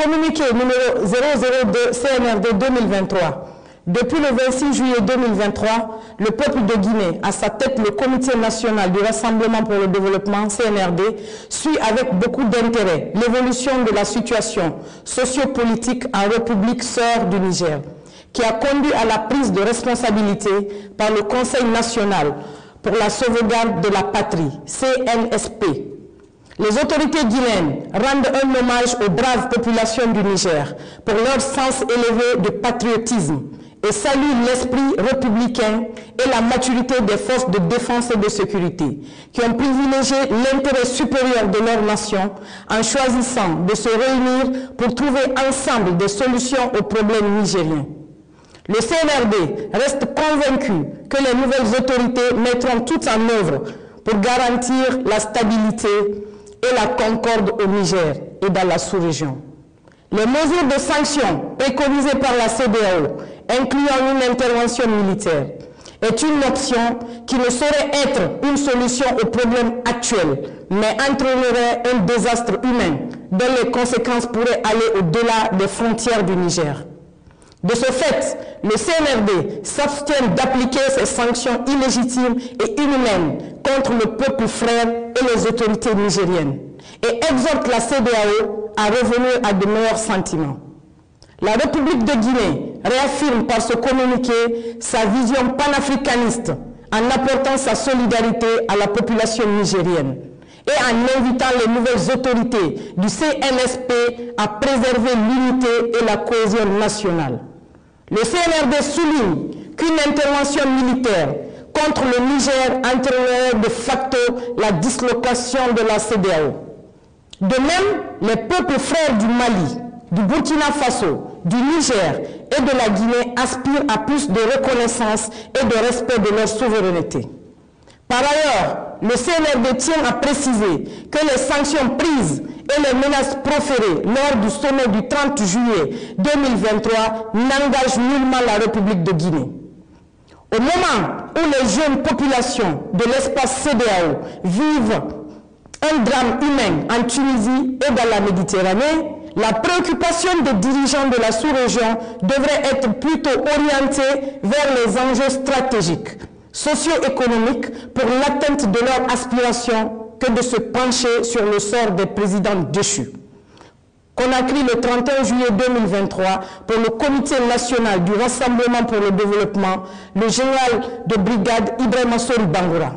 Communiqué numéro 002 CNRD 2023. Depuis le 26 juillet 2023, le peuple de Guinée, à sa tête le Comité national du Rassemblement pour le développement, CNRD, suit avec beaucoup d'intérêt l'évolution de la situation sociopolitique en République sœur du Niger, qui a conduit à la prise de responsabilité par le Conseil national pour la sauvegarde de la patrie, CNSP. Les autorités guinéennes rendent un hommage aux braves populations du Niger pour leur sens élevé de patriotisme et saluent l'esprit républicain et la maturité des forces de défense et de sécurité qui ont privilégié l'intérêt supérieur de leur nation en choisissant de se réunir pour trouver ensemble des solutions aux problèmes nigériens. Le CNRD reste convaincu que les nouvelles autorités mettront tout en œuvre pour garantir la stabilité et la concorde au Niger et dans la sous-région. Les mesures de sanctions préconisées par la CEDEAO, incluant une intervention militaire, est une option qui ne saurait être une solution aux problèmes actuels, mais entraînerait un désastre humain dont les conséquences pourraient aller au-delà des frontières du Niger. De ce fait, le CNRD s'abstient d'appliquer ces sanctions illégitimes et inhumaines contre le peuple frère et les autorités nigériennes et exhorte la CEDEAO à revenir à de meilleurs sentiments. La République de Guinée réaffirme par ce communiqué sa vision panafricaniste en apportant sa solidarité à la population nigérienne et en invitant les nouvelles autorités du CNSP à préserver l'unité et la cohésion nationale. Le CNRD souligne qu'une intervention militaire contre le Niger entraînerait de facto la dislocation de la CEDEAO. De même, les peuples frères du Mali, du Burkina Faso, du Niger et de la Guinée aspirent à plus de reconnaissance et de respect de leur souveraineté. Par ailleurs, le CNRD tient à préciser que les sanctions prises et les menaces proférées lors du sommet du 30 juillet 2023 n'engagent nullement la République de Guinée. Au moment où les jeunes populations de l'espace CEDEAO vivent un drame humain en Tunisie et dans la Méditerranée, la préoccupation des dirigeants de la sous-région devrait être plutôt orientée vers les enjeux stratégiques, socio-économiques pour l'atteinte de leurs aspirations que de se pencher sur le sort des présidents déchus. Conakry le 31 juillet 2023 pour le Comité national du Rassemblement pour le développement, le général de brigade Ibrahima Sori Bangoura.